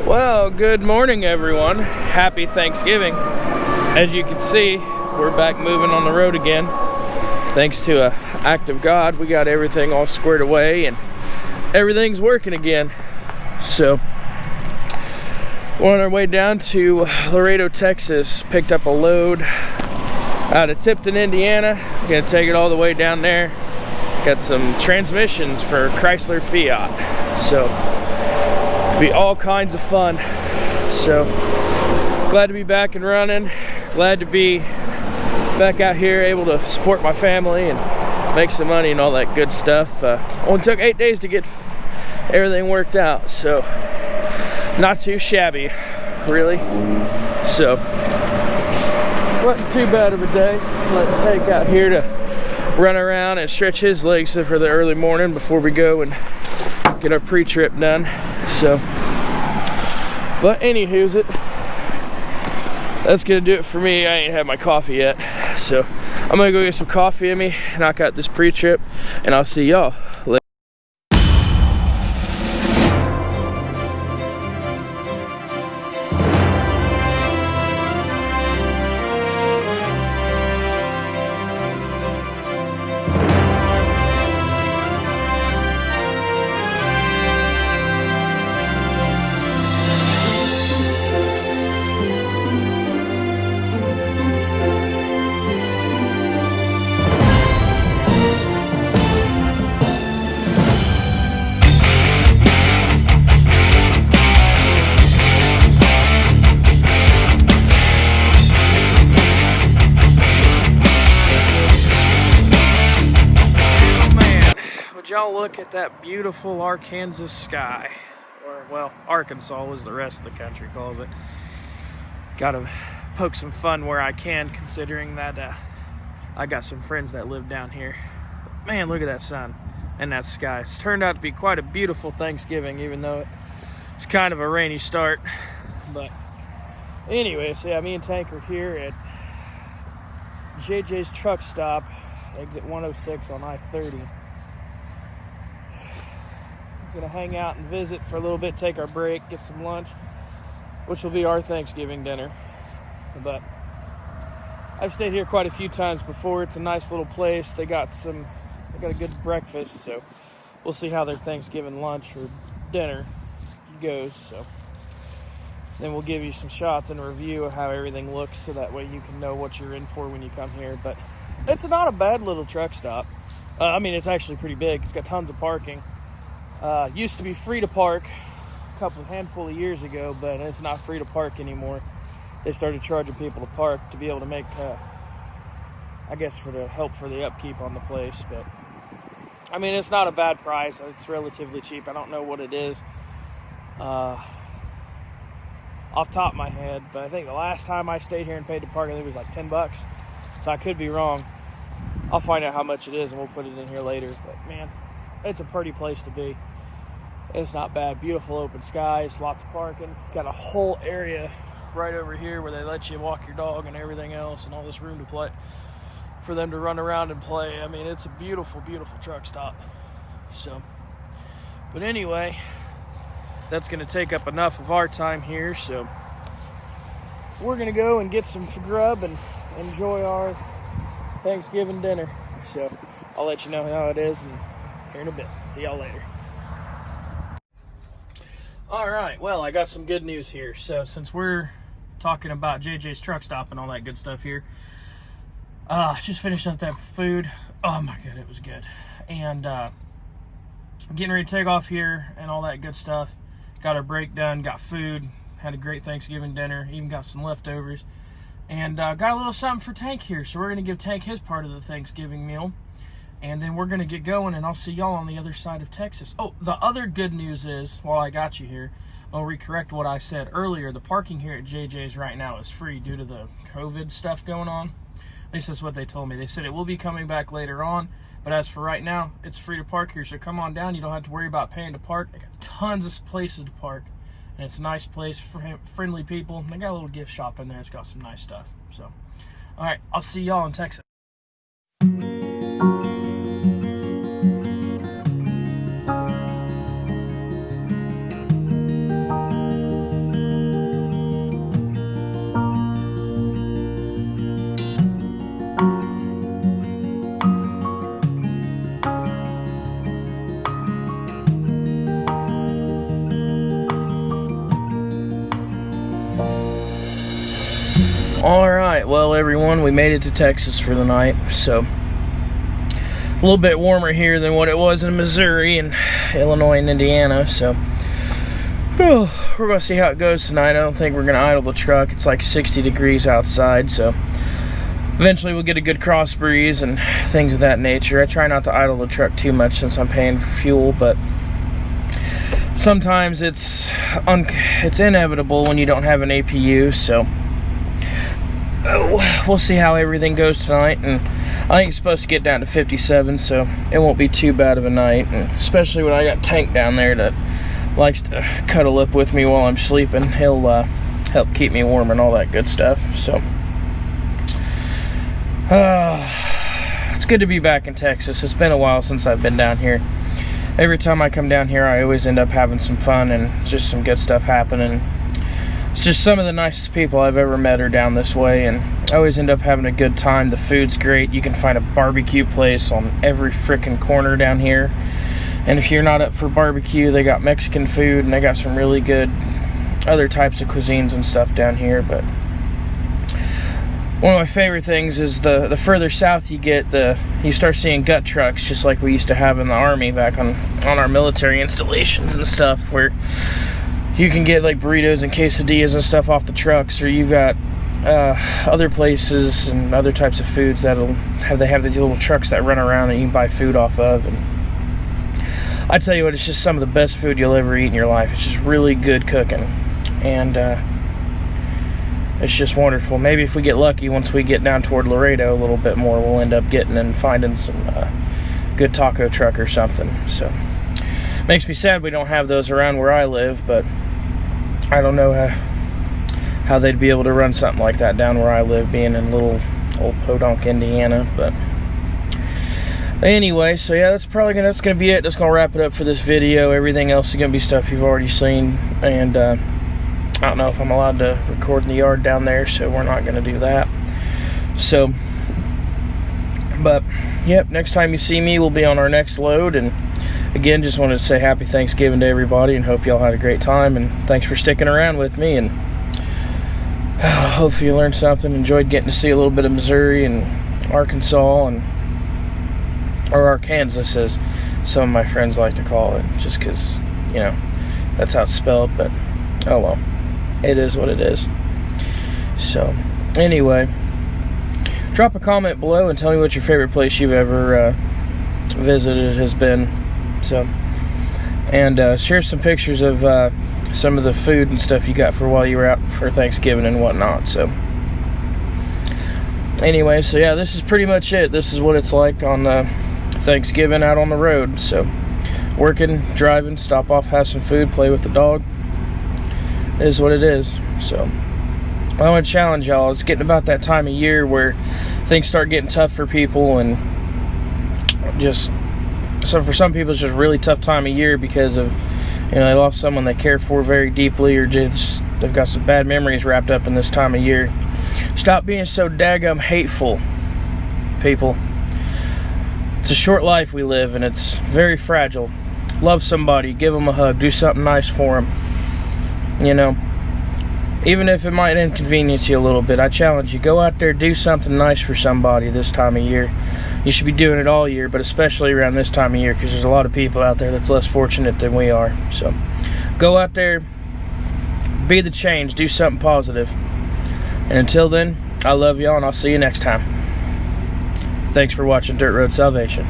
Well, good morning everyone. Happy Thanksgiving. As you can see, we're back moving on the road again. Thanks to an act of God, we got everything all squared away and everything's working again. So, we're on our way down to Laredo, Texas. Picked up a load out of Tipton, Indiana. Gonna take it all the way down there. Got some transmissions for Chrysler Fiat. So, be all kinds of fun. So glad to be back and running, glad to be back out here able to support my family and make some money and all that good stuff. Only took 8 days to get everything worked out, so not too shabby really. So wasn't too bad of a day. Let Tank out here to run around and stretch his legs for the early morning before we go and get our pre-trip done. So, but anywho's it, that's gonna do it for me. I ain't had my coffee yet, so I'm gonna go get some coffee in me, knock out this pre-trip, and I'll see y'all later. Y'all look at that beautiful Arkansas sky, or well, Arkansas as the rest of the country calls it. Gotta poke some fun where I can, considering that I got some friends that live down here. But man, look at that sun and that sky. It's turned out to be quite a beautiful Thanksgiving, even though it's kind of a rainy start. But anyways, yeah, me and Tank are here at JJ's truck stop, exit 106 on I-30. Gonna hang out and visit for a little bit, take our break, get some lunch, which will be our Thanksgiving dinner. But I've stayed here quite a few times before. It's a nice little place. They got a good breakfast, so we'll see how their Thanksgiving lunch or dinner goes. So then we'll give you some shots and a review of how everything looks, so that way you can know what you're in for when you come here. But it's not a bad little truck stop. I mean, it's actually pretty big. It's got tons of parking. Used to be free to park a handful of years ago, but it's not free to park anymore. They started charging people to park to be able to make, I guess, for the help for the upkeep on the place. But I mean, it's not a bad price. It's relatively cheap. I don't know what it is off top of my head, but I think the last time I stayed here and paid to park, I think it was like $10. So I could be wrong. I'll find out how much it is and we'll put it in here later. But man, it's a pretty place to be. It's not bad. Beautiful open skies, lots of parking. Got a whole area right over here where they let you walk your dog and everything else, and all this room to play for them to run around and play. I mean, it's a beautiful, beautiful truck stop. So, but anyway, that's gonna take up enough of our time here. So we're gonna go and get some grub and enjoy our Thanksgiving dinner. So I'll let you know how it is here in a bit. See y'all later. Alright, well, I got some good news here. So since we're talking about JJ's truck stop and all that good stuff here, just finished up that food. Oh my god, it was good. And getting ready to take off here and all that good stuff. Got our break done, got food, had a great Thanksgiving dinner, even got some leftovers. And got a little something for Tank here. So we're going to give Tank his part of the Thanksgiving meal. And then we're going to get going, and I'll see y'all on the other side of Texas. Oh, the other good news is, while I got you here, I'll recorrect what I said earlier. The parking here at JJ's right now is free due to the COVID stuff going on. At least that's what they told me. They said it will be coming back later on, but as for right now, it's free to park here. So come on down. You don't have to worry about paying to park. They got tons of places to park, and it's a nice place, friendly people. They got a little gift shop in there. It's got some nice stuff. So, all right, I'll see y'all in Texas. Alright, well everyone, we made it to Texas for the night, so a little bit warmer here than what it was in Missouri and Illinois and Indiana, so we're going to see how it goes tonight. I don't think we're going to idle the truck. It's like 60 degrees outside, so eventually we'll get a good cross breeze and things of that nature. I try not to idle the truck too much since I'm paying for fuel, but sometimes it's inevitable when you don't have an APU, so we'll see how everything goes tonight. And I think it's supposed to get down to 57, so it won't be too bad of a night, and especially when I got Tank down there that likes to cuddle up with me while I'm sleeping. He'll help keep me warm and all that good stuff. So it's good to be back in Texas. It's been a while since I've been down here. Every time I come down here, I always end up having some fun and just some good stuff happening. It's just some of the nicest people I've ever met are down this way, and I always end up having a good time. The food's great. You can find a barbecue place on every frickin' corner down here. And if you're not up for barbecue, they got Mexican food, and they got some really good other types of cuisines and stuff down here. But one of my favorite things is the further south you get, you start seeing gut trucks, just like we used to have in the Army back on our military installations and stuff, where you can get like burritos and quesadillas and stuff off the trucks, or you got other places and other types of foods they have these little trucks that run around that you can buy food off of. And I tell you what, it's just some of the best food you'll ever eat in your life. It's just really good cooking, and it's just wonderful. Maybe if we get lucky, once we get down toward Laredo a little bit more, we'll end up getting and finding some good taco truck or something. So makes me sad we don't have those around where I live, but I don't know how they'd be able to run something like that down where I live, being in little old Podunk, Indiana. But anyway, so yeah, that's gonna be it. That's gonna wrap it up for this video. Everything else is gonna be stuff you've already seen, and I don't know if I'm allowed to record in the yard down there, so we're not gonna do that. So, but yep, next time you see me, we'll be on our next load. And again, just wanted to say happy Thanksgiving to everybody, and hope y'all had a great time, and thanks for sticking around with me. And hopefully you learned something, enjoyed getting to see a little bit of Missouri and Arkansas, or Arkansas, as some of my friends like to call it, just because, you know, that's how it's spelled. But oh well, it is what it is. So anyway, drop a comment below and tell me what your favorite place you've ever visited has been. So, and share some pictures of some of the food and stuff you got for while you were out for Thanksgiving and whatnot. So anyway, so yeah, this is pretty much it. This is what it's like on Thanksgiving out on the road. So working, driving, stop off, have some food, play with the dog. It is what it is. So I want to challenge y'all. It's getting about that time of year where things start getting tough for people, and so for some people it's just a really tough time of year because of, you know, they lost someone they care for very deeply, or just they've got some bad memories wrapped up in this time of year. Stop being so daggum hateful, people. It's a short life we live, and it's very fragile. Love somebody, give them a hug, do something nice for them. You know, even if it might inconvenience you a little bit, I challenge you, go out there, do something nice for somebody this time of year. You should be doing it all year, but especially around this time of year, because there's a lot of people out there that's less fortunate than we are. So go out there, be the change, do something positive. And until then, I love y'all, and I'll see you next time. Thanks for watching Dirt Road Salvation.